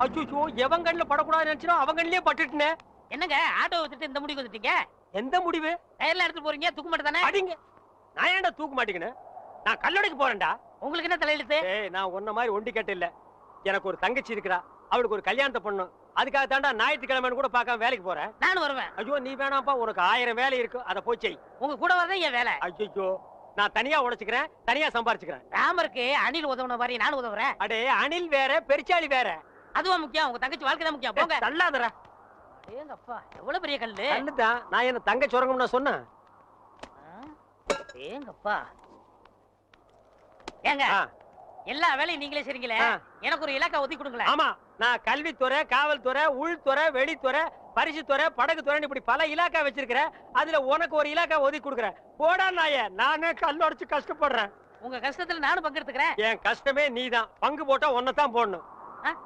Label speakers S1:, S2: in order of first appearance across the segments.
S1: அச்சோ, எவன் கண்ணுல படக்கூடாது நினைச்சோ அவன் கண்ணிலே பட்டுட்டே.
S2: என்னங்க ஆட்டோ வித்துட்டு இந்த முடிவு வந்துட்டீங்க?
S1: எந்த முடிவு?
S2: டயர்ல எடுத்து போறீங்க, தூக்க மாட்டே தானே?
S1: அடிங்க. நான் ஏன்டா தூக்க மாட்டேங்கன்னு? நான் கல்லடைக்கு போறேன்டா.
S2: உங்களுக்கு என்ன தலையெழுத்து?
S1: நான் உன்ன மாதிரி ஒண்டி கட்ட இல்ல. எனக்கு ஒரு தங்கச்சி இருக்கா, அவளுக்கு ஒரு கல்யாணத்தை பண்ணணும். அதுக்காக தாண்டா ஞாயிற்றுக்கிழமைன்னு கூட பார்க்காம வேலைக்கு போறேன்.
S2: நானும் வருவேன்.
S1: ஐயோ நீ வேணாம்ப்பா, உனக்கு 1000 வேலை இருக்கு, அதை போய் செய்.
S2: உங்க கூட வரதே என் வேலை.
S1: ஐயோ, நான் தனியா உழைச்சுக்கிறேன், தனியா சம்பாரிச்சுக்கிறேன்.
S2: ராமருக்கு அணில் உதவுன மாதிரி நானும் உதவுறேன்.
S1: அடே, அணில் வேற பெருச்சாளி வேற.
S2: அதுவா முக்கியம்? உங்க தங்கச்சி வாழ்க்கை தான் முக்கியம். போங்க.
S1: தள்ளாதடா.
S2: ஏங்க அப்பா, எவ்வளவு பெரிய கல்லு.
S1: கல்லுதான். நான் என்ன தங்க சுரங்கம்னு சொன்னேன்?
S2: ஏங்கப்பா. ஏங்க, எல்லா வேலையும் நீங்களே செய்றீங்களே, எனக்கு ஒரு இலாக்கா ஒதுக்கி கொடுங்களேன்.
S1: ஆமா, நான் கல்வித்துறை, காவல்துறை, உள்துறை, வெளித்துறை, பரிசுத்துறை, படகுத்துறை, இப்படி பல இலாக்கா வச்சிருக்கிறேன். அதுல உனக்கு ஒரு இலாக்கா ஒதுக்கி கொடுக்குறேன். போடா நாயே, நானே கல்லொடைச்சு கஷ்டப்படுறேன்.
S2: உங்க கஷ்டத்துல நானும் பங்கெடுத்துக்கிறேன்.
S1: என் கஷ்டமே நீதான். பங்கு போட்டா ஒன்னதான் போடணும்.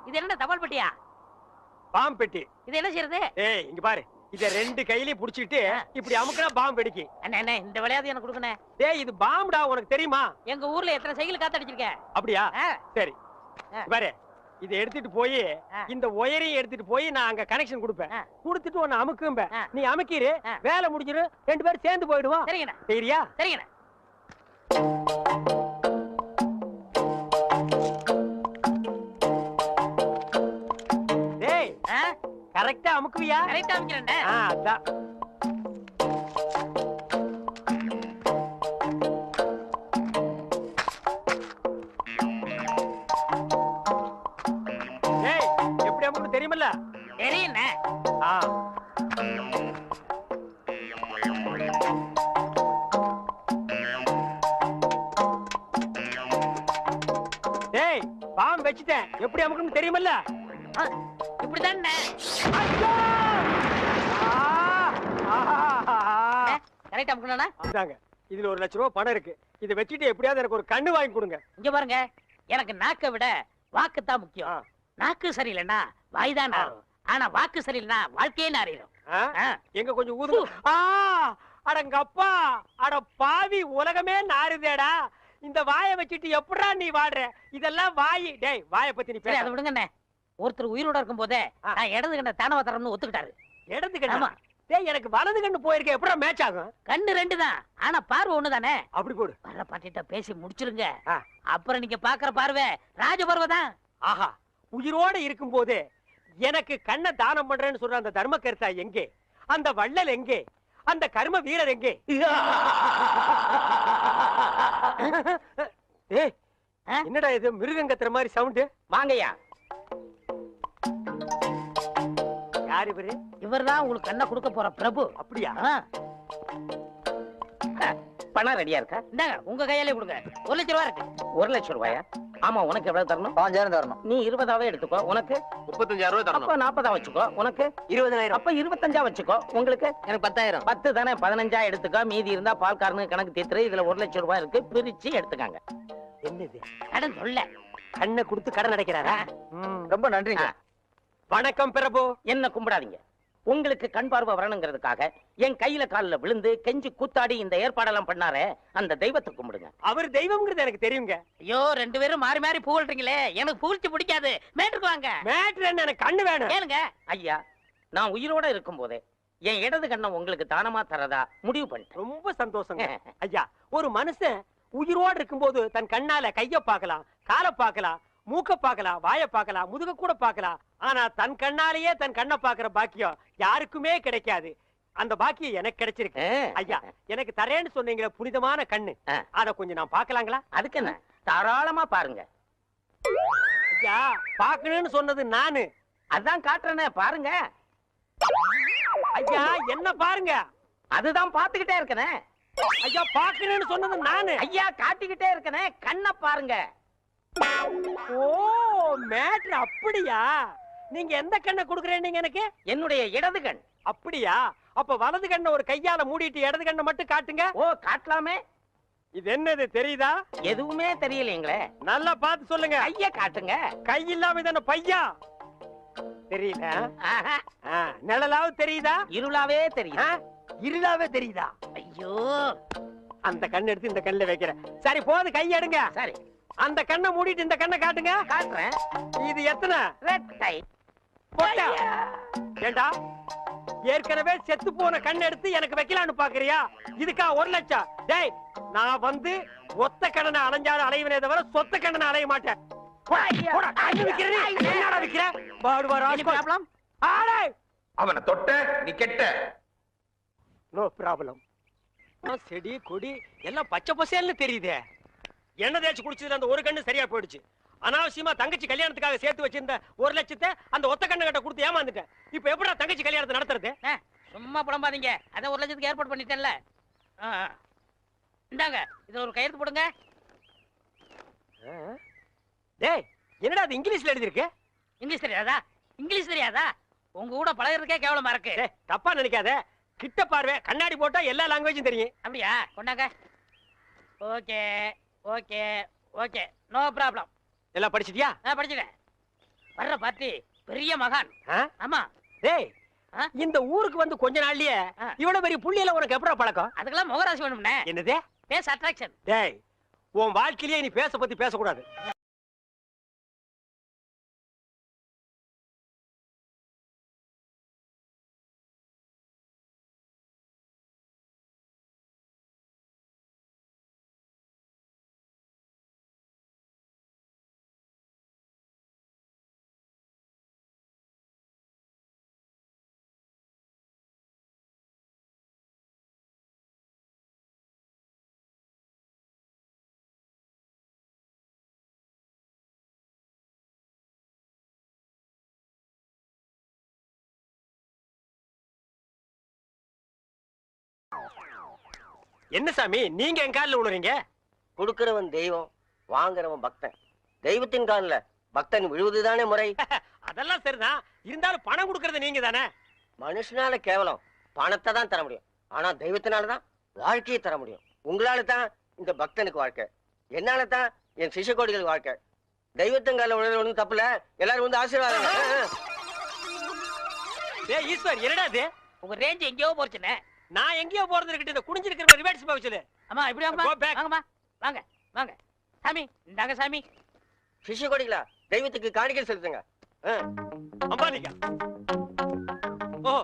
S2: இது என்ன தபால் பெட்டியா?
S1: பாம்பு பெட்டி.
S2: இது என்ன செய்யறது?
S1: இங்க பாரு, இத 2 கையிலயும் புடிச்சிட்டு இப்படி அமுக்குனா பாம்பு வெடிக்கு.
S2: அண்ணே, இந்த விளையாட்டு எனக்கு கொடுக்கணும்.
S1: இது பாம்புடா, உனக்கு தெரியுமா?
S2: எங்க ஊர்ல எத்தனை சைக்கிள் காத்தடிச்சிருக்கேன்.
S1: அப்படியா? சரி பாரு, இத எடுத்துட்டு போய் இந்த ஒயரையும் எடுத்துட்டு போய் நான் அங்க கனெக்ஷன் கொடுப்பேன். கொடுத்துட்டு உன்னை அமுக்கும்ப. நீ அமுக்கிரு, வேலை முடிஞ்சிரு, 2 பேரும் சேர்ந்து போயிடுவோம்.
S2: சரிங்கண்ணா.
S1: சரியா?
S2: சரிங்கண்ணா.
S1: கரெக்டா அமுக்குவியா?
S2: கரெக்டா அமுக்குறேன்.
S1: அதான். எப்படி அமுக்கு தெரியுமில்ல?
S2: தெரியுண்ணே. பாம்பு வச்சுட்டேன். எப்படி அமுக்குன்னு தெரியுமில்ல? இப்படிதான். கரெக்டா அமுக்குனா?
S1: இதுல 1 லட்சம் ரூபாய் பணம் இருக்கு. இதை வச்சுட்டு எப்படியாவது எனக்கு ஒரு கண்ணு வாங்கி கொடுங்க.
S2: இங்க பாருங்க, எனக்கு நாக்கை விட வாக்கு தான் முக்கியம். நாக்கு சரியில்லைன்னா வாய்தான் நாரும். ஆனா வாக்கு சரியில்லைன்னா வாழ்க்கையே நாரிடும்.
S1: எங்க கொஞ்சம் ஊது. அடங்கப்பா, அட பாவி, உலகமே நாறுதேடா. இந்த வாயை வச்சுட்டு எப்படா நீ வாடுற? இதெல்லாம் வாயி. டேய், வாயை பத்தி நீ பேச.
S2: அதை விடுங்கண்ணே. ஒருத்தர் உயிரோட இருக்கும் போதே நான் இடது கண்ண தானவ தரம்னு ஒத்துக்கிட்டாரு.
S1: இடது கண்ணா? டேய், எனக்கு வலது கண்ணு போயிருக்க, எப்படா மேட்ச் ஆகும்?
S2: கண்ணு 2 தான், ஆனா பார்வை 1 தானே.
S1: அப்படி போடு.
S2: வர பாட்டிட்ட பேசி முடிச்சிருங்க. அப்புறம் நீங்க பாக்குற பார்வை ராஜபர்வை தான்.
S1: ஆஹா, உயிரோட இருக்கும் போதே எனக்கு கண்ணை தானம் பண்றேன்னு சொல்ற அந்த தர்ம கர்த்தா எங்கே? அந்த வள்ளல் எங்கே? அந்த கர்ம வீரர் எங்கே? என்னடா இது மிருகங்கத்துற மாதிரி சவுண்ட்?
S2: வாங்கய்யா.
S1: யார் இவரு?
S2: இவர்தான் உங்களுக்கு கண்ணை கொடுக்க போற பிரபு.
S1: அப்படியா?
S2: பணம் ரெடியா இருக்கா? இந்தாங்க, உங்க கையாலே கொடுங்க. 1 லட்சம் ரூபாய் இருக்கு. 1 லட்சம் ரூபாயா? ஆமா, உனக்கு எவ்வளவு தரணும்? 5000 தரணும். நீ 20ஆவே எடுத்துக்கோ. உனக்கு
S3: 35000 ரூபாய் தரணும்.
S2: அப்ப 40ஆ வச்சுக்கோ. உனக்கு
S1: 20000.
S2: அப்ப 25ஆ வச்சுக்கோ. உங்களுக்கு? எனக்கு 10000. 10 தானே, 15ஆ எடுத்துக்கோ. மீதி இருந்தா பால்காரனுக்கு கணக்கு தீர்த்து. இதுல 1 லட்சம் ரூபாய் இருக்கு, பிரிச்சு எடுத்துக்காங்க.
S1: என்னது
S2: கடன் சொல்ல?
S1: கண்ணை கொடுத்து கடன் அடைக்கிறாரா?
S3: ரொம்ப நன்றிங்க.
S1: வணக்கம் பிரபு.
S2: என்ன கும்பிடாதீங்க. உங்களுக்கு கண் பார்வை வரணுங்கிறதுக்காக என் கையில காலில் விழுந்து கெஞ்சி கூத்தாடி இந்த ஏற்பாடெல்லாம் பண்ணாரே, அந்த தெய்வத்தை கும்பிடுங்க.
S1: அவர் தெய்வம்ங்கிறது எனக்கு தெரியுங்க.
S2: ஐயோ, 2 பேரும் மாறி மாறி புகழ்றீங்களே, எனக்கு புகழ்ச்சி பிடிக்காது. மேட்டுக்கு வாங்க.
S1: மேட்ரு என்ன? எனக்கு கண்ணு வேணும்.
S2: கேளுங்க. ஐயா, நான் உயிரோட இருக்கும் போதே என் இடது கண்ணை உங்களுக்கு தானமா தரதா முடிவு பண்ணிட்டேன்.
S1: ரொம்ப சந்தோஷங்க. ஐயா, ஒரு மனுஷன் உயிரோடு இருக்கும்போது தன் கண்ணால கைய பார்க்கலாம், காலை பார்க்கலாம், மூக்க பார்க்கலாம், வாயை பார்க்கலாம், முதுக கூட பார்க்கலாம். ஆனா தன் கண்ணாலேயே தன் கண்ணை பார்க்கிற பாக்கியம் யாருக்குமே கிடைக்காது. அந்த பாக்கியம் எனக்கு கிடைச்சிருக்கு. ஐயா, எனக்கு தரேன்னு சொன்னீங்களே புனிதமான கண்ணு, அத கொஞ்சம் நான் பார்க்கலாங்களா?
S2: அதுக்கு என்ன, தாராளமா பாருங்க.
S1: ஐயா, பார்க்கணும்னு சொன்னது நானு.
S2: அதான் காட்டுறேனே, பாருங்க.
S1: ஐயா, என்ன பாருங்க?
S2: அதுதான் பாத்துக்கிட்டே இருக்கனே.
S1: ஐயா, பார்க்கணும்னு சொன்னது நானு.
S2: ஐயா, காட்டிக்கிட்டே இருக்கனே, கண்ணை பாருங்க.
S1: ஓ, மேட்ரு அப்படியா? நீங்க எந்த கண்ணை கொடுக்குறேன்னு எனக்கு?
S2: என்னுடைய இடது கண்.
S1: அப்படியா? அப்ப வலது கண்ணை ஒரு கையால மூடிட்டு இடது கண்ணை மட்டும் காட்டுங்க.
S2: ஓ, காட்டலாமே.
S1: இது என்னது தெரியுதா?
S2: எதுவுமே தெரியலீங்களே.
S1: நல்லா பார்த்து சொல்லுங்க.
S2: கைய காட்டுங்க.
S1: கை இல்லாம தான பையா? தெரியல. நிழலாவது தெரியுதா?
S2: இருளாவே தெரியுதா?
S1: இருளாவே தெரியுதா?
S2: ஐயோ,
S1: அந்த கண்ணு எடுத்து இந்த கண்ணுல வைக்கிறேன். சரி, போது, கை எடுங்க.
S2: சரி.
S1: அந்த கண்ணை மூடிட்டு இந்த கண்ணை காட்டுங்க.
S2: காட்டுறேன்.
S1: இது எத்தனை?
S2: ரெட்டை.
S1: போட்டா. ஏண்டா ஏற்கனவே செத்து போன கண் எடுத்து எனக்கு வைக்கலான்னு பாக்குறியா? இதுக்கா 1 லட்சம்? டேய், நான் வந்து ஒத்த கண்ணனை அலைஞ்சாலும் அலைவனே தவிர சொத்த கண்ணனை அலைய மாட்டேன். போடா, கண்ணு விக்கிறீ? என்னடா விக்கிற? பாடுவாரா?
S2: ப்ராப்ளம்?
S1: ஆளே,
S3: அவனை தொட்ட நீ கெட்ட.
S1: No problem. செடி கொடி எல்லாம் பச்சை பசேல்னு தெரியுதே. எண்ணெய் தேய்ச்சி குடிச்சதுல அந்த ஒரு கண்ணு சரியா போயிடுச்சு. அனாவசியமா தங்கச்சி கல்யாணத்துக்காக சேர்த்து வச்சிருந்த 1 லட்சத்தை அந்த ஒத்த கண்ணு கிட்ட கொடுத்து ஏமாந்துட்டேன். இப்ப எப்படா தங்கச்சி கல்யாணத்தை நடத்துறது?
S2: சும்மா புலம்பாதீங்க. அதான் 1 லட்சத்துக்கு ஏற்பாடு பண்ணிட்டேன்ல. இந்தாங்க, இதுல ஒரு கையெழுத்து போடுங்க.
S1: டேய், என்னடா அது இங்கிலீஷ்ல எழுதி இருக்கு?
S2: இங்கிலீஷ் தெரியாதா? இங்கிலீஷ் தெரியாதா? உங்க கூட பழகிறதுக்கே கேவலமா இருக்கு.
S1: டேய், தப்பா நினைக்காத. கிட்ட பார்வை, கண்ணாடி போட்டா எல்லா லாங்குவேஜும் தெரியும்.
S2: அப்படியா? கொண்டாங்க. Okay okay okay, no problem.
S1: எல்லாம் படிச்சிட்டியா?
S2: படிச்சுட்டேன். வர்ற பார்ட்டி பெரிய மகான். ஆமா.
S1: டேய், இந்த ஊருக்கு வந்து கொஞ்ச நாள்லயே இவ்வளவு பெரிய புள்ளியெல்லாம் உனக்கு எப்படா பழக்கம்?
S2: அதுக்கெல்லாம் முகராசி வேணும்னே.
S1: என்னது?
S2: Face attraction.
S1: டேய், உன் வாழ்க்கையிலேயே நீ பேச பத்தி பேசக்கூடாது. என்ன சாமி நீங்க என் காலில் விழுறீங்க?
S4: கொடுக்கிறவன் தெய்வம், வாங்குறவன் பக்தன். தெய்வத்தின் காலில் பக்தன் விழுவதுதானே முறை.
S1: அதெல்லாம் சரிதான். இருந்தாலும் பணம் கொடுக்கறது நீங்க தானே.
S4: மனுஷனால கேவலம் பணத்தை தான் தர முடியும். ஆனா தெய்வத்தினாலதான் வாழ்க்கையை தர முடியும். உங்களால தான் இந்த பக்தனுக்கு வாழ்க்கை, என்னால தான் என் சிஷ்யகோடிகளுக்கு வாழ்க்கை. தெய்வத்தின் காலில் விழுறது ஒண்ணும் தப்புல. எல்லாரும் வந்து ஆசீர்வாதம்.
S1: ஏய் ஈஸ்வர், என்னடா இது?
S2: உங்க ரேஞ்ச் எங்கேயோ போச்சுனே.
S1: நான் எங்கேயோ போறது இருக்கட்டும், இந்த குனிஞ்சிருக்கிற ரிவர்ஸ் போக சொல்லு.
S2: அம்மா இப்படி வாங்கம்மா. வாங்கம்மா, வாங்க வாங்க. சாமி இந்தாங்க சாமி.
S4: சிஷ்யகோடிகளா, தெய்வத்துக்கு காணிக்கை செலுத்துங்க.
S1: அம்பாலிகா. ஓ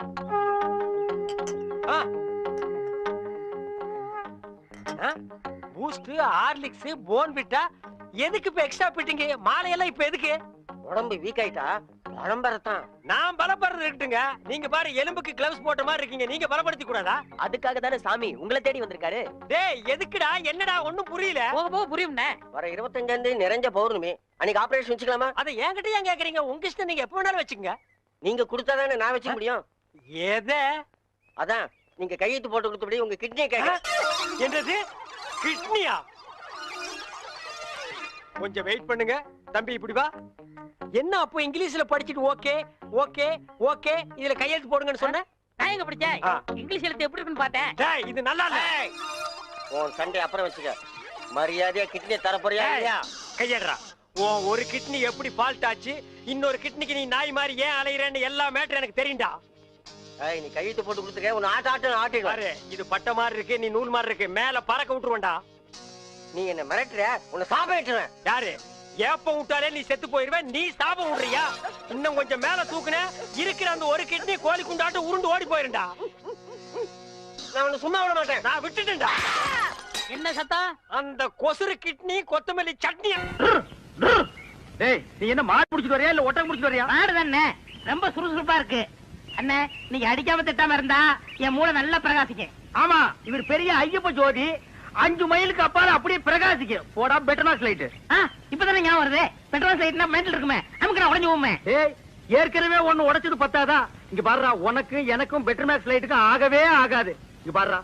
S1: பூஸ்ட், ஹார்லிக்ஸ், போன்விட்டா எதுக்கு இப்ப எக்ஸ்ட்ரா பிட்டிங்க? மாலையெல்லாம் இப்ப எதுக்கு?
S4: உடம்பு வீக் ஆயிட்டா பரம்பரத்தான்.
S1: நான் பலப்படுறது இருக்கட்டுங்க. நீங்க பாரு, எலும்புக்கு கிளவுஸ் போட்ட மாதிரி இருக்கீங்க. நீங்க பலப்படுத்தி கூடாதா?
S4: அதுக்காக தானே சாமி உங்களை தேடி வந்திருக்காரு.
S1: டேய், எதுக்குடா? என்னடா ஒண்ணும் புரியல.
S2: போக போக புரியும்ண்ணே.
S4: வர 25ஆம் தேதி நிறைஞ்ச பௌர்ணமி, அன்னைக்கு ஆபரேஷன் வச்சுக்கலாமா?
S1: அதை என்கிட்ட ஏன் கேக்குறீங்க? உங்க இஷ்டம், நீங்க எப்ப வேணாலும் வச்சுக்கங்க.
S4: நீங்க கொடுத்தாதானே நான் வச்சுக்க முடியும்.
S1: எதை?
S4: அதான் நீங்க கையெழுத்து போட்டு கொடுத்தபடி உங்க கிட்னியை கேட்க.
S1: என்னது? கிட்னியா? கொஞ்சம் வெயிட் பண்ணுங்க தம்பி. இப்படி வா. என்ன அப்போ இங்கிலீஷ்ல படிச்சிட்டு ஓகே ஓகே ஓகே இதுல கையெழுத்து போடுங்கன்னு சொன்ன?
S2: நான் எங்க படிச்சேன்? இங்கிலீஷ் எழுத்து எப்படி இருக்குன்னு பார்த்தேன்.
S1: டேய், இது நல்லா இல்ல.
S4: உன் சண்டை அப்புறம் வச்சுக்க. மரியாதையா கிட்னியை தர போறியா இல்லையா?
S1: கையேடுறா. உன் ஒரு கிட்னி எப்படி ஃபால்ட் ஆச்சு, இன்னொரு கிட்னிக்கு நீ நாய் மாதிரி ஏன் அலையறேன்னு எல்லா மேட்டர் எனக்கு தெரியும்டா.
S4: நீ கையெழுத்து போட்டு கொடுத்துக்க. உன் ஆட்டு
S1: பாரு, இது பட்ட மாதிரி இருக்கு, நீ நூல் மாதிரி இருக்கு. மேல பறக்க விட்டுருவேன்டா.
S4: நீ என்ன மிரட்டுற? உன்னை சாபம் விட்டுருவேன்.
S1: யாரு? ஏப்ப விட்டாலே நீ செத்து போயிருவ. நீ சாபம் விடுறியா? இன்னும் கொஞ்சம் மேல தூக்குன இருக்கிற அந்த ஒரு கிட்னி கோழி குண்டாட்டு உருண்டு ஓடி போயிருண்டா.
S4: நான் உன்னை சும்மா விட மாட்டேன்.
S1: நான் விட்டுட்டேன்டா.
S2: என்ன சத்தம்?
S1: அந்த கொசுறு கிட்னி கொத்தமல்லி சட்னி.
S3: டேய், நீ என்ன மாடு புடிச்சிட்டு வரியா இல்ல ஒட்டகம் புடிச்சிட்டு வரியா?
S2: மாடு தானே, ரொம்ப சுறுசுறுப்பா இருக்கு. அண்ணே, நீங்க அடிக்காம திட்டாம இருந்தா என் மூளை நல்லா பிரகாசிக்கும்.
S3: ஆமா, இவர் பெரிய ஐயப்ப ஜோதி. 5 மைலுக்கு அப்பால அப்படியே பிரகாசிக்கும். போடா பெட்டர்னாஸ் லைட்.
S2: இப்பதானே ஞாபகம் வருது. பெட்ரோல் லைட்னா மெண்டல் இருக்குமே, நமக்கு நான் உடஞ்சு போமே.
S3: ஏய், ஏற்கனவே ஒண்ணு உடைச்சது பத்தாதா? இங்க பாருடா, உனக்கு எனக்கும் பெட்டர்னாஸ் லைட்டுக்கும் ஆகவே ஆகாது. இங்க பாருடா,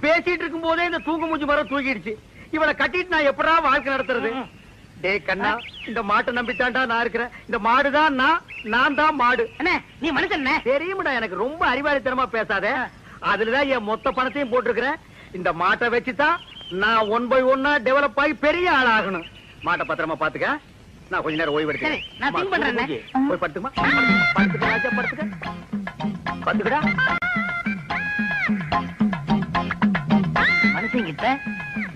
S3: பேசிட்டு இருக்கும் போதே இந்த தூக்கு மூஞ்சி மரம் தூக்கிடுச்சு. இவளை கட்டிட்டு நான் எப்படா வாழ்க்கை நடத்துறது? டேய் கண்ணா, இந்த மாட்டை நம்பித்தாண்டா நான் இருக்கிறேன். இந்த மாடுதான் நான் தான் மாடு.
S2: அண்ணே, நீ மனுஷன்
S3: தெரியுமாடா, எனக்கு ரொம்ப அறிவாளித்தனமா பேசாத. அதுலதான் என் மொத்த பணத்தையும் போட்டிருக்கிறேன். இந்த மாட்டை வச்சுதான் நான் 1 by 1 டெவலப் ஆகி பெரிய ஆள் ஆகணும். மாட்டை பத்திரமா பாத்துக்க. நான் கொஞ்ச நேரம் ஓய்வு எடுக்கிறேன்.
S2: நான் திங்க் பண்றேன்.
S3: போய் படுத்துமா? படுத்துக்க ராஜா, படுத்துக்க. படுத்துக்கடா.
S2: மனுஷங்கிட்ட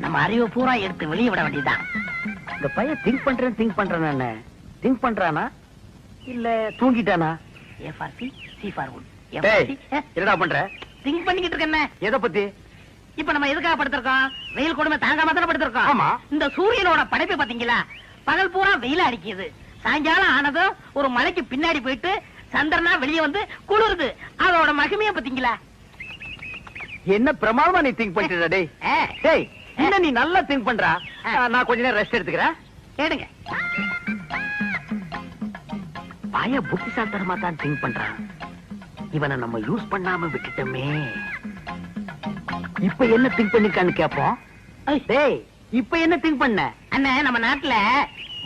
S2: நம்ம அறிவை பூரா எடுத்து வெளியே விட வேண்டியதுதான்.
S3: இந்த பையன் திங்க் பண்றானே திங்க் பண்றானா இல்ல தூங்கிட்டானா?
S2: A for C, C for wood.
S3: என்னடா பண்ற?
S2: திங்க் பண்ணிக்கிட்டு இருக்கேன்.
S3: எதை பத்தி?
S2: இப்ப நம்ம எதுக்காக படுத்திருக்கோம்? வெயில் கொடுமை தாங்காம தானே படுத்திருக்கோம்.
S3: ஆமா.
S2: இந்த சூரியனோட படைப்பு பாத்தீங்களா? பகல் பூரா வெயில அடிக்குது, சாயங்காலம் ஆனதும் ஒரு மலைக்கு பின்னாடி போயிட்டு சந்திரனா வெளியே வந்து குளிருது. அதோட மகிமைய பாத்தீங்களா?
S3: என்ன பிரமாதமா நீ திங்க் பண்ணிட்டு டேய். டேய் என்ன நீ நல்லா திங்க் பண்றா. நான் கொஞ்ச நேரம் ரெஸ்ட் எடுத்துக்கிறேன்.
S2: கேடுங்க.
S3: பய புத்திசாலித்தனமா தான் திங்க் பண்றான். இவனை நம்ம யூஸ் பண்ணாம விட்டுட்டோமே. இப்ப என்ன திங்க் பண்ணிருக்கான்னு கேப்போம். டேய் இப்ப என்ன திங்க் பண்ண?
S2: அண்ணே நம்ம நாட்டுல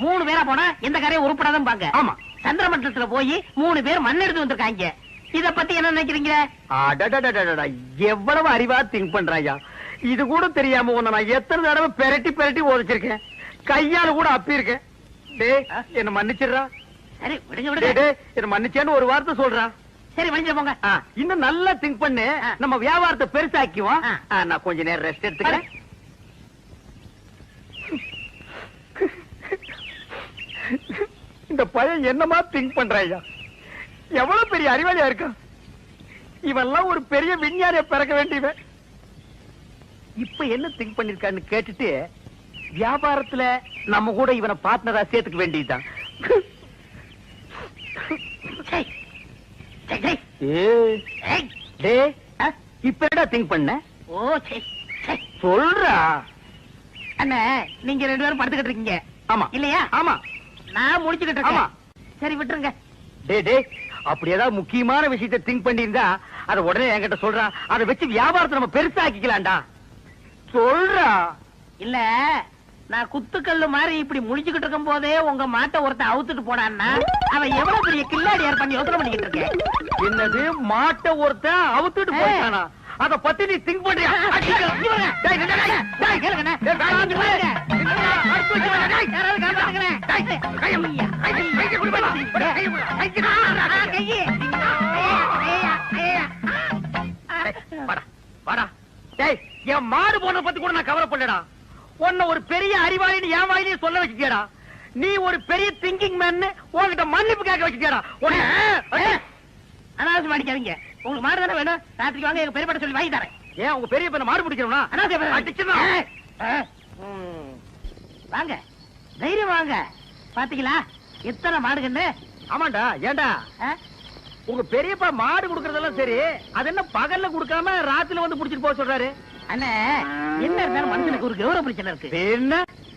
S2: 3 பேரா போனா எந்த காரையும் உருப்படாதான் பாங்க.
S3: ஆமா.
S2: சந்திரமண்டலத்துல போய் 3 பேர் மண் எடுத்து வந்திருக்காங்க. இத பத்தி என்ன நினைக்கிறீங்க?
S3: எவ்வளவு அறிவா திங்க் பண்றாயா. இது கூட தெரியாம உன்னை நான் எத்தனை தடவை பெரட்டி உதச்சிருக்கேன். கையால கூட அப்பி இருக்கேன். டேய் என்ன மன்னிச்சிடுறா.
S2: சரி விடுங்க
S3: டேய்,
S2: விடுங்க.
S3: டேய், என்ன மன்னிச்சேன்னு ஒரு வார்த்தை சொல்றா.
S2: சரி மன்னிச்சு போங்க.
S3: இன்னும் நல்லா திங்க் பண்ணு. நம்ம வியாபாரத்தை பெருசாக்கிவோம்.
S2: ஆ.
S3: நான் கொஞ்ச நேரம் ரெஸ்ட் எடுத்துக்கிறேன். இந்த பையன் என்னமா திங்க் பண்றாயா. எவ்வளவு பெரிய அறிவாளியா இருக்கான். இவெல்லாம் ஒரு பெரிய விஞ்ஞானிய பிறக்க வேண்டியவன். இப்ப என்ன திங்க் பண்ணிருக்கான்னு கேட்டுட்டு வியாபாரத்துல நம்ம கூட இவனை பார்ட்னரா சேர்த்துக்க வேண்டியதுதான்.
S2: சரி. சரி, சரி. ஏய்.
S3: டேய் இப்ப என்னடா திங்க் பண்ண?
S2: ஓ சரி சரி.
S3: சொல்றா.
S2: அண்ணே நீங்க 2 பேரும் படுத்துக்கிட்டு இருக்கீங்க.
S3: ஆமா
S2: இல்லையா?
S3: ஆமா.
S2: நான் முடிச்சுக்கிட்டு
S3: ஆமா.
S2: இருக்கேன். சரி விட்டுருங்க.
S3: டேய் அப்படி ஏதாவது முக்கியமான விஷயத்தை திங்க் பண்ணியிருந்தா அத உடனே என்கிட்ட சொல்றா. அதை வச்சு வியாபாரத்தை நம்ம பெருசாக்கிக்கலாம்டா. சொல்றா.
S2: இல்ல நான் குத்துக்கல்லு மாதிரி இப்படி முடிச்சுக்கிட்டு இருக்கும் போதே உங்க மாட்டை ஒருத்தன் அவுத்துட்டு போனான்னா அவன் எவ்வளவு பெரிய கில்லாடியார் பண்ணி யோசனை பண்ணிக்கிட்டு இருக்கேன்.
S3: என்னது மாட்ட ஒருத்தன் அவுத்துட்டு போயிட்டானா? அத பத்தி நீ திங்க் பண்றியா? என் மாடு போன பத்தி கூட நான் கவலைப்படலடா. உன்னை ஒரு பெரிய அறிவாளின்னு என் வாயிலே சொல்ல வச்சுட்டியாடா. நீ ஒரு பெரிய திங்கிங் மேன் உன்கிட்ட மன்னிப்பு கேட்க வச்சுட்டியாடா.
S2: அனாவசியம் அடிக்காதீங்க. உங்களுக்கு மாடு தானே வேணும்? ராத்திரிக்கு வாங்க, எங்க பெரியப்பட்ட சொல்லி வாங்கி தரேன்.
S3: ஏன் உங்க பெரிய பையனை மாடு பிடிக்கணும்னா?
S2: வாங்க தைரியம் வாங்க. பாத்தீங்களா எத்தனை மாடுகன்னு?
S3: ஆமாண்டா. ஏண்டா உங்க பெரியப்பா மாடு குடுக்கறதெல்லாம் சரி, அது என்ன பகல்ல குடுக்காம ராத்திரில வந்து புடிச்சிட்டு போக சொல்றாரு?
S2: அண்ணே என்ன இருந்தாலும் மனுஷனுக்கு ஒரு கௌரவ பிரச்சனை இருக்கு.
S3: என்ன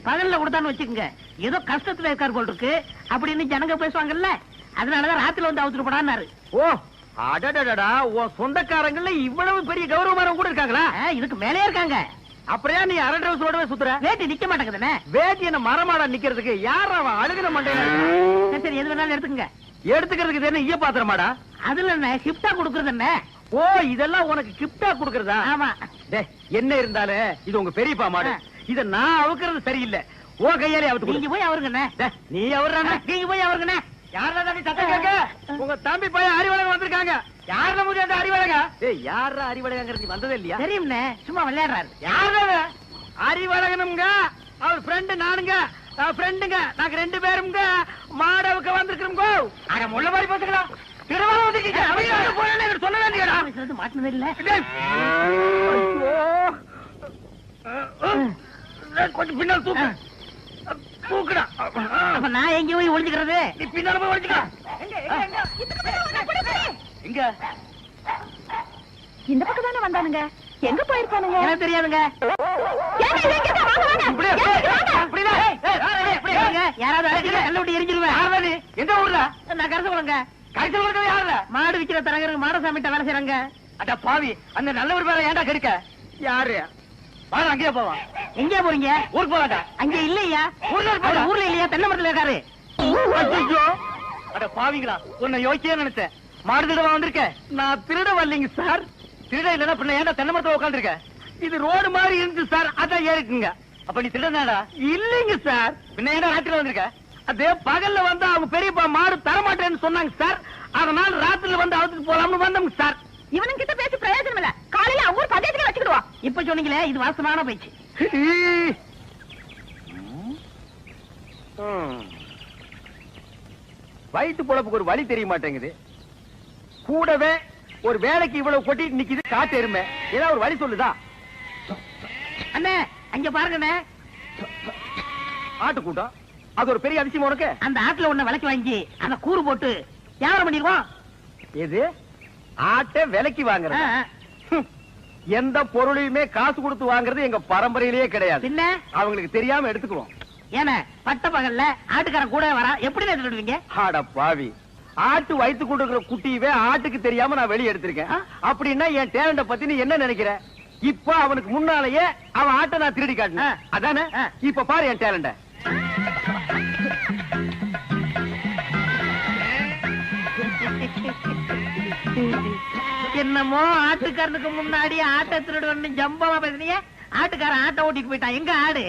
S2: பகல்ல கொடுத்தான்னு வச்சுக்கோங்க, ஏதோ கஷ்டத்துல இருக்காரு போல் இருக்கு அப்படின்னு ஜனங்க பேசுவாங்கல்ல. அதனாலதான் ராத்திரில வந்து அவுத்துட்டு போடான்னாரு.
S3: ஓ அடடடடா, உன் சொந்தக்காரங்கள்ல இவ்வளவு பெரிய கௌரவமானவங்க கூட இருக்காங்களா?
S2: இதுக்கு மேலே இருக்காங்க.
S3: அப்படியா நீ அரை டிரவுஸோடவே சுத்துற?
S2: வேட்டி நிக்க மாட்டேங்குதுண்ணே.
S3: வேட்டி என்ன மரமாடா நிக்கிறதுக்கு? யார் அவன் அழுகின மண்டையில?
S2: சரி எது வேணாலும் எடுத்துக்கங்க.
S3: எடுத்துக்கிறதுக்கு என்ன ஈய பாத்திரமாடா?
S2: அதுல என்ன கிஃப்டா கொடுக்கறது என்ன?
S3: ஓ இதெல்லாம் உனக்கு கிஃப்டா கொடுக்கறதா?
S2: ஆமா.
S3: என்ன இருந்தாலும் இது உங்க பெரியப்பா மாடு. இத நான் அவுக்கிறது சரியில்லை. ஓ கையாலே அவுத்து.
S2: நீங்க போய் அவருங்கண்ணே.
S3: நீ அவர்றானே.
S2: நீங்க போய் அவருங்கண்ணே.
S3: யாரா நீ சத்தம் கேட்க? உங்க தம்பி பையன் அறிவழகன் வந்திருக்காங்க. யாரா முடியாத அறிவழக? ஏய் யாரா அறிவழகங்கிறது நீ வந்ததே இல்லையா?
S2: தெரியும்ண்ணே, சும்மா விளையாடுறாரு.
S3: யாரா அறிவழகனுங்க? அவர் ஃப்ரெண்ட் நானுங்க. ஃப்ரெண்டுங்க நாங்க 2 பேருங்க மாடவுக்கு வந்திருக்கோங்க. அட முள்ள மாதிரி பேசுங்களா? திருவாரூர் வந்துட்டீங்க. அவங்க போறேன்னு எனக்கு சொல்ல வேண்டியடா.
S2: சொல்றது மாட்டினது இல்ல.
S3: கொஞ்சம் பின்னால் தூக்கு. தூக்குடா.
S2: அப்ப நான் எங்க போய் ஒளிஞ்சுக்கிறது?
S3: நீ பின்னால போய் ஒளிஞ்சுக்க. எங்க?
S5: இந்த பக்கம் தானே வந்தானுங்க. எங்க போயிருப்பானுங்க?
S2: எனக்கு தெரியாதுங்க. யாராவது அழைச்சிட்டு கல்ல விட்டு எரிஞ்சிருவேன்.
S3: எந்த ஊர்ல?
S2: நான் கருத்து கொடுங்க.
S3: கடைசியில் இருக்கிறது யாருல?
S2: மாடு விக்கிற தரகருக்கு மாடசாமிட்ட வேலை செய்யறாங்க.
S3: அட பாவி, அந்த நல்லவர் பேரை ஏன்டா கெடுக்க? யாரு? வாடா அங்கேயே போவான்.
S2: எங்க போறீங்க?
S3: ஊருக்கு போவாடா.
S2: அங்க இல்லையா?
S3: ஊர்ல
S2: அவர் ஊர்ல இல்லையா? தென்னை மரத்துல இருக்காரு.
S3: ஐயோ, அட பாவிங்களா, உன்னை யோசிச்சே நினைச்சேன். மாடு திருட வந்திருக்க. நான் திருட வரலைங்க சார். திருட இல்லன்னா பின்ன ஏன்டா தென்னை மரத்துல உட்காந்துருக்க? இது ரோடு மாதிரி இருந்துச்சு சார், அதான் ஏறிக்குங்க. அப்ப நீ திருடனாடா? இல்லைங்க சார். பின்ன ஏன்டா ராத்திரில வந்திருக்க? அது பகல்ல வந்து அவங்க பெரியப்பா மாடு தரமாட்டேன்னு சொன்னாங்க சார். அதனால ராத்திரில வந்து அவுத்துட்டு போலாம்னு வந்தோம் சார்.
S5: இவனும் கிட்ட பேசி பிரயோஜனம் இல்ல. காலையில அவங்க ஊர் பஞ்சாயத்துக்கு வச்சுக்கிடுவா.
S2: இப்ப சொன்னீங்களே, இது வாஸ்தவமான பேச்சு.
S3: வயிற்று பொழப்புக்கு ஒரு வழி தெரிய மாட்டேங்குது. கூடவே ஒரு வேலைக்கு இவ்வளவு கொட்டிட்டு நிக்குது காட்டு எருமை. ஏதாவது ஒரு வழி சொல்லுதா?
S2: அண்ணே அங்க பாருங்கண்ணே,
S3: ஆட்டு கூட்டம். அது ஒரு பெரிய அதிசயம் உனக்கு.
S2: அந்த ஆட்டுல ஒண்ணு விலைக்கு வாங்கி அந்த கூறு போட்டு வியாபாரம் பண்ணிடுவோம்.
S3: எது? ஆட்டை விலைக்கு வாங்குறது? எந்த பொருளையுமே காசு கொடுத்து வாங்குறது எங்க பரம்பரையிலேயே கிடையாது.
S2: பின்ன
S3: அவங்களுக்கு தெரியாம எடுத்துக்குவோம்.
S2: ஏன்னா பட்ட பகல்ல ஆட்டுக்காரன் கூட வரா, எப்படி எடுத்துடுவீங்க?
S3: ஆட பாவி, ஆட்டு வயித்து கொடுக்கிற குட்டியவே ஆட்டுக்கு தெரியாம நான் வெளியே எடுத்திருக்கேன். அப்படின்னா என் டேலண்ட பத்தி நீ என்ன நினைக்கிற? இப்ப அவனுக்கு முன்னாலேயே அவன் ஆட்டை நான் திருடி காட்டினேன், அதானே? இப்ப பாரு என் டேலண்ட.
S2: என்னமோ ஆட்டுக்காரனுக்கு முன்னாடி ஆட்டை திருடுவன்னு ஜம்பமா பேசுனீங்க. ஆட்டுக்காரன் ஆட்டை ஓட்டிட்டு போயிட்டான். எங்க ஆடு?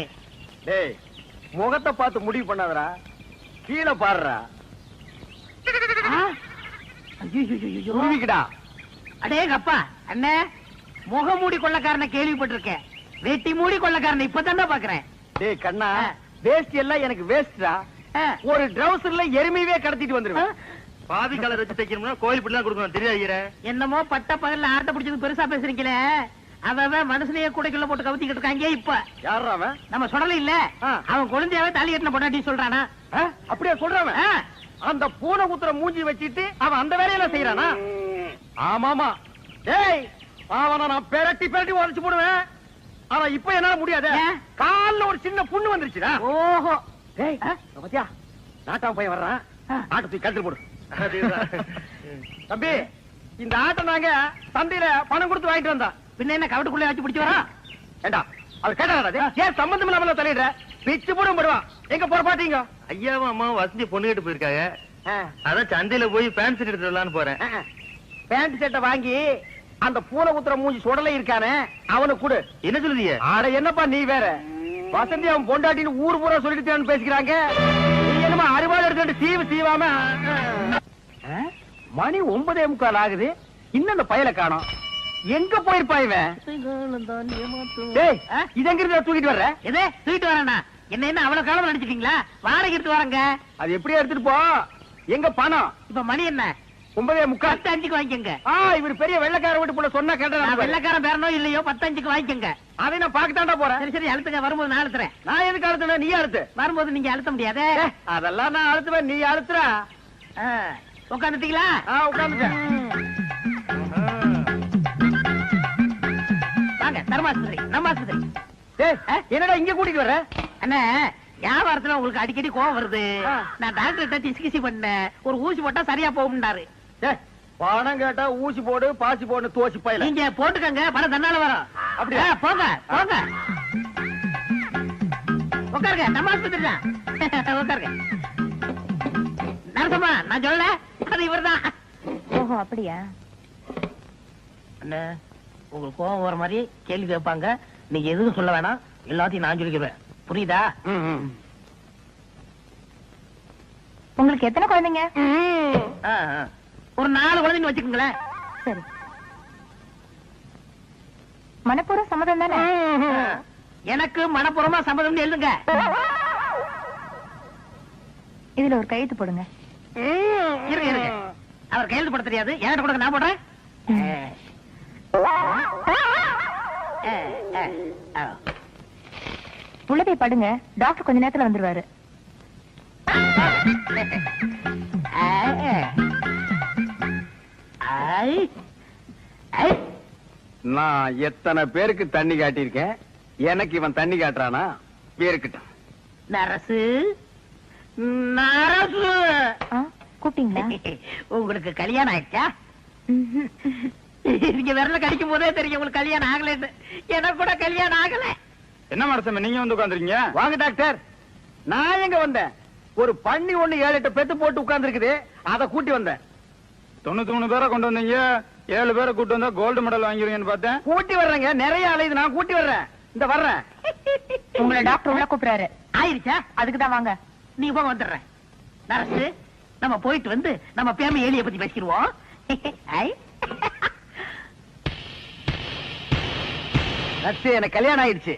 S3: டேய், முகத்தை பார்த்து முடிவு பண்ணாதடா, கீழே பாருடா. உருவிக்கடா.
S2: அடேங்கப்பா அண்ணே, முகமூடி கொள்ளக்காரனை கேள்விப்பட்டிருக்கேன், வெட்டி மூடி கொள்ளக்காரனை இப்பதானே பாக்குறேன்.
S3: டேய் கண்ணா, வேஸ்ட் எல்லாம் எனக்கு வேஸ்டா. ஒரு ட்ரவுசர்ல எருமையே கடத்திட்டு வந்துருவேன். பாதி கலர் வச்சு தைக்கணும்னா கோயில் பிள்ளை கொடுக்கணும், தெரியாது?
S2: என்னமோ பட்ட பகல்ல ஆட்டை பிடிச்சது பெருசா பேசுறீங்களே. அவன் மனுஷனையே கூடைக்குள்ள போட்டு கவுத்திக்கிட்டு இருக்காங்க. இப்ப
S3: யாரா அவன்?
S2: நம்ம சொல்லல இல்ல, அவன் குழந்தையாவே தாலி கட்டின பொண்டாட்டி சொல்றானா?
S3: அப்படியே சொல்றான். அந்த பூனை குத்துற மூஞ்சி வச்சிட்டு அவன் அந்த வேலையெல்லாம் செய்யறானா? ஆமாமா. டேய், அவனை நான் பெரட்டி பெரட்டி உடைச்சு போடுவேன். ஆனா இப்ப என்னால முடியாது. கால்ல ஒரு சின்ன புண்ணு வந்துருச்சுடா.
S2: ஓஹோ.
S3: டேய், பாத்தியா, நாட்டாம பையன் வர்றான். ஆட்டை தூக்கி கழுத்துல போடு. தம்பி, இந்த ஆட்டை நாங்க சந்தையில பணம் கொடுத்து வாங்கிட்டு வந்தோம்.
S2: பின்ன என்ன கவட்டுக்குள்ள வச்சு பிடிச்சு வரா?
S3: ஏண்டா, அவர் கேட்டாரா? ஏன் சம்பந்தம் இல்லாம தலையிடுற? பிச்சு போடும் போடுவான். எங்க போற பாத்தீங்க?
S6: ஐயாவும் அம்மாவும் வசந்தி பொண்ணு கேட்டு போயிருக்காங்க. அதான் சந்தையில போய் பேண்ட் ஷர்ட் எடுத்து வரலான்னு போறேன்.
S3: பேண்ட் ஷர்ட்டை வாங்கி அந்த பூனை குத்துற மூஞ்சி சுடலை இருக்கானே அவனுக்கு கொடு.
S6: என்ன சொல்லுதீங்க?
S3: ஆட என்னப்பா நீ வேற, வசந்தி அவன் பொண்டாட்டின்னு ஊர் பூரா சொல்லிட்டு பேசிக்கிறாங்க. நீ என்னமா அறுவாள் எடுத்துட்டு சீவு சீவாம. மணி 9:45 ஆகுது, இன்னும் அந்த பயலை காணோம். எங்க போயிருப்பா இவன்? டேய், இது எங்க இருந்து தூக்கிட்டு வர்ற?
S2: எதே தூக்கிட்டு வரேன்னா என்ன அவ்வளவு காலம் நினைச்சிட்டீங்களா? வாடகை எடுத்து வரங்க.
S3: அது எப்படியா எடுத்துட்டு போ. எங்க பணம்?
S2: இப்ப மணி என்ன?
S3: 9:45.
S2: 10:05 வாங்கிக்கங்க.
S3: இவர் பெரிய வெள்ளக்கார வீட்டு போல சொன்னா கேட்டா.
S2: வெள்ளக்காரன் பேரனோ இல்லையோ 10:05 வாங்கிக்கங்க.
S3: அதை நான் பாக்கத்தாண்டா போறேன்.
S2: சரி சரி, அழுத்துங்க. வரும்போது நான் அழுத்துறேன்.
S3: நான் எதுக்கு அழுத்துன? நீ அழுத்து.
S2: வரும்போது நீங்க அழுத்த முடியாது.
S3: அதெல்லாம் நான் அழுத்துவேன், நீ அழுத்துற.
S2: உட்காந்துட்டீங்களா?
S3: உட்காந்துட்டேன்.
S2: வாங்க, தர்மாஸ்பத்திரி, நம்ம ஆஸ்பத்திரி.
S3: என்னடா இங்க கூட்டிட்டு வர்ற?
S2: அண்ணே, வியாபாரத்துல உங்களுக்கு அடிக்கடி கோவம் வருது. நான் டாக்டர்கிட்ட டிஸ்கிசி பண்ணேன், ஒரு ஊசி போட்டா சரியா போகும்னாரு.
S3: பணம் கேட்டா ஊசி போடு பாசி போடு தோசி பையல.
S2: நீங்க போட்டுக்கங்க, பணம் தன்னால வரும். அப்படியா? போங்க போங்க, உட்காருங்க. நம்ம ஆஸ்பத்திரி தான், உட்காருங்க. நரசம்மா, நான் சொல்ல, அது இவர்தான்.
S5: ஓஹோ, அப்படியா?
S2: அண்ணே, உங்களுக்கு கோவம் வர மாதிரி கேள்வி கேட்பாங்க, நீங்க எதுவும் சொல்ல வேணாம், எல்லாத்தையும் நான் சொல்லிக்கிறேன். புரியுதா?
S5: உங்களுக்கு எத்தனை குழந்தைங்க?
S2: ஒரு 4 குழந்தைங்க வச்சுக்கோங்களேன்.
S5: சரி. மனப்பூர்வ சம்மதம் தானே?
S2: எனக்கு மனப்பூர்வமா சம்மதம் எழுதுங்க.
S5: இதுல ஒரு கையெழுத்து போடுங்க.
S2: இருங்க இருங்க, அவர் கையெழுத்து போட தெரியாது, என்கிட்ட கொடுங்க, நான் போடுறேன்.
S5: உள்ள போய் படுங்க, டாக்டர் கொஞ்ச நேரத்துல வந்துருவாரு.
S3: நான் எத்தனை பேருக்கு தண்ணி காட்டியிருக்கேன், எனக்கு இவன் தண்ணி காட்டுறானா? பேருக்கிட்ட
S2: நரசு நரசு,
S5: கூப்பிட்டீங்களா?
S2: உங்களுக்கு கல்யாணம் ஆயிடுச்சா? நீங்க விரல கடிக்கும் போதே தெரியும் உங்களுக்கு கல்யாணம் ஆகலன்னு. எனக்கு கூட கல்யாணம் ஆகல.
S3: என்ன மனசம் நீங்க வந்து உட்காந்துருக்கீங்க? வாங்க டாக்டர். நான் எங்க வந்தேன்? ஒரு பண்ணி 7-8 பெத்து போட்டு உட்கார்ந்து இருக்குது, அதை கூட்டி வந்தேன்.
S6: 93 பேரை கொண்டு வந்தீங்க, 7 பேரை கூட்டு வந்தா கோல்டு மெடல் வாங்கிருவீங்கன்னு பார்த்தேன்.
S3: கூட்டி வர்றேங்க, நிறைய அலையுது, நான் கூட்டி வர்றேன். இந்த வர்றேன்.
S5: உங்களை டாக்டர் உள்ள கூப்பிடுறாரு.
S2: ஆயிருச்சா?
S5: அதுக்குதான் வாங்க.
S2: நீ போக வந்துடுறேன். நரசு, நம்ம போயிட்டு வந்து நம்ம பேம ஏலிய பத்தி பேசிடுவோம்.
S3: எனக்கு கல்யாணம் ஆயிடுச்சு.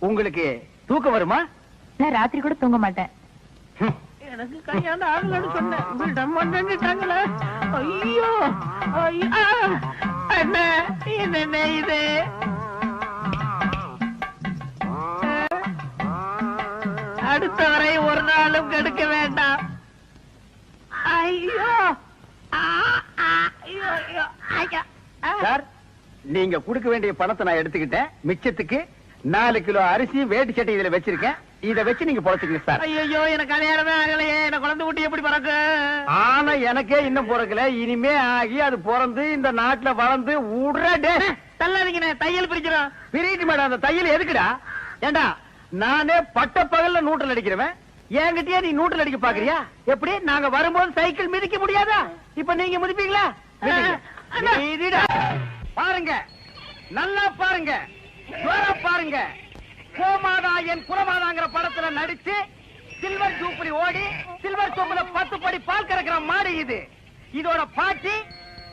S3: உங்களுக்கு தூக்கம் வருமா?
S5: நான் ராத்திரி கூட தூங்க மாட்டேன்.
S2: எனக்கு கல்யாணம் ஆகலன்னு சொன்னேன் விட மாட்டேன்னுட்டாங்களே. ஐயோ ஐயோ அண்ணா என்ன இது? அடுத்த வரை ஒரு நாளும் கெடுக்க வேண்டாம். ஐயோ ஐயோ ஐயோ ஐயா.
S3: சார், நீங்க கொடுக்க வேண்டிய பணத்தை நான் எடுத்துக்கிட்டேன். மிச்சத்துக்கு 4 கிலோ அரிசி வேட்டி சட்டை இதுல வச்சிருக்கேன். இத வச்சு நீங்க பொழைச்சுக்கங்க சார்.
S2: ஐயோ எனக்கு கல்யாணமே ஆகலையே. எனக்கு குழந்தை குட்டி எப்படி பிறக்கு?
S3: ஆனா எனக்கே இன்னும் பிறக்கல. இனிமே ஆகி அது பிறந்து இந்த நாட்டுல வளர்ந்து உடனே
S2: தள்ளாதீங்கண்ணே, தையல் பிரிக்கிறோம்.
S3: பிரிட்டு மேடம். அந்த தையல் எதுக்குடா? ஏண்டா நானே பட்ட பகல்ல நூற்றல் அடிக்கிறவன், என்கிட்டயே நீ நூற்றல் அடிக்க பாக்குறியா? எப்படி? நாங்க வரும்போது சைக்கிள் மிதிக்க முடியாதா? இப்ப நீங்க மிதிப்பீங்களா? மிதிடா. பாருங்க, நல்லா பாருங்க, ஜோரா பாருங்க. கோமாதா என் குலமாதாங்கிற படத்துல நடிச்சு சில்வர் ஜூப்ளி ஓடி சில்வர் சோப்புல 10 படி பால் கறக்கிற மாடு இது. இதோட பாட்டி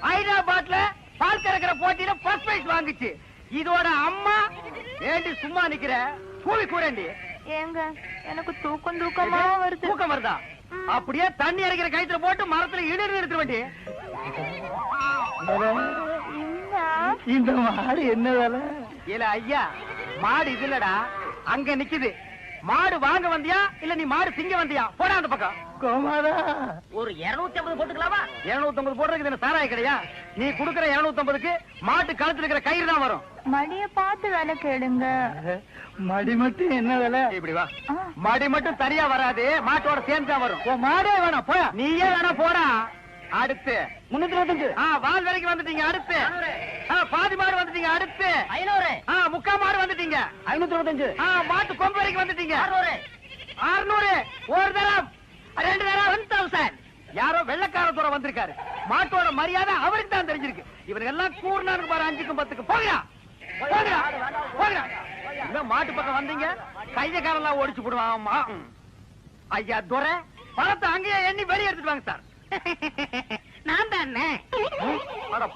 S3: ஹைதராபாத்ல பால் கறக்கிற போட்டியில ஃபர்ஸ்ட் பிரைஸ் வாங்குச்சு. இதோட அம்மா ஏண்டி சும்மா நிக்கிற? கூவி கூறண்டி.
S5: ஏங்க எனக்கு தூக்கமா வருது.
S3: தூக்கம் வருதா? அப்படியே தண்ணி இறக்கிற கயித்துல போட்டு மரத்துல இடிந்து நிறுத்த வேண்டி. இந்த மாடு என்ன வேலை? இல்ல ஐயா, மாடு இது இல்லடா, அங்க நிக்குது. மாடு வாங்க வந்தியா இல்ல நீ மாடு திங்க வந்தியா? போடா அந்த பக்கம். கோமாதா,
S2: ஒரு 250 போட்டுக்கலாமா?
S3: 250 போடுறதுக்கு என்ன சாராய கிடையா? நீ குடுக்கற 250க்கு மாட்டு கழுத்துல இருக்கிற கயிறு தான் வரும்.
S5: மடிய பார்த்து வேலை கேளுங்க.
S3: மடி மட்டும் என்ன வேலை? இப்படி வா. மடி மட்டும் சரியா வராது, மாட்டோட சேர்ந்து தான் வரும். மாடே வேணாம், போயா. நீயே வேணா போடா. அடுத்து 325. வால் வரைக்கும் வந்துட்டீங்க. அடுத்து பாதி மாடு வந்துட்டீங்க. அடுத்து
S2: 500.
S3: முக்கா மாடு வந்துட்டீங்க. 525. மாட்டு கொம்பு வரைக்கும் வந்துட்டீங்க. 600. ஒரு தரம், 2 தரம் 1000. யாரோ வெள்ளக்கார தூர வந்திருக்காரு. மாட்டோட மரியாதை அவருக்கு தான் தெரிஞ்சிருக்கு. இவனுக்கு எல்லாம் கூர்னாருக்கு பாரு 5க்கும் 10க்கும். போகிறா போகிறா போகிறா. மாட்டு பக்கம் வந்தீங்க, கையக்காரெல்லாம் ஓடிச்சு போடுவான். ஐயா துரை, பணத்தை அங்கேயே எண்ணி வெளியே எடுத்துட்டு வாங்க சார்.
S2: நான் தானே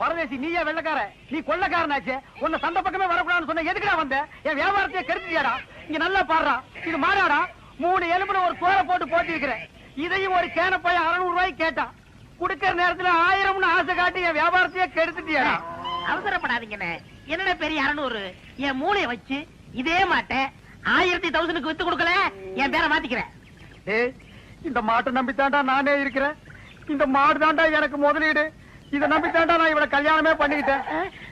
S3: பரதேசி, நீயே வெள்ளக்கார, நீ கொள்ளக்காரனாச்சே. உன்னை சந்த பக்கமே வரக்கூடாதுன்னு சொன்ன. எதுக்குடா வந்த? என் வியாபாரத்தையே கெடுத்துட்டியாடா. இங்க நல்லா பாடுறா. இது மாடாடா. 3 எலும்புல ஒரு தோலை போட்டு போட்டி இருக்கிறேன். இதையும் ஒரு கேன போய் 600 ரூபாய்க்கு கேட்டான். குடுக்கிற நேரத்துல 1000 ஆசை காட்டி என் வியாபாரத்தையே கெடுத்துட்டியாடா.
S2: அவசரப்படாதீங்கண்ணே. என்னடா பெரிய 600? என் மூளைய வச்சு இதே மாட்டேன் 1000 வித்து கொடுக்கல, என் பேரை மாத்திக்கிறேன்.
S3: இந்த மாட்டை நம்பித்தாண்டா நானே இருக்கிறேன். இந்த மாடு தாண்டா எனக்கு முதலீடு. இதை நம்பித்தாண்டா நான் இவளை கல்யாணமே பண்ணிக்கிட்டேன்.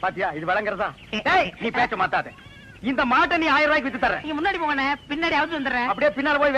S3: பாத்தியா, இது விளங்குறதா? நீ பேச்ச மாத்தாத. இந்த மாட்டை நீ 1000 ரூபாய்க்கு வித்து தர.
S2: நீங்க முன்னாடி போங்கண்ணே, பின்னாடி அவுத்து வந்துடுறேன்.
S3: அப்படியே பின்னால போய்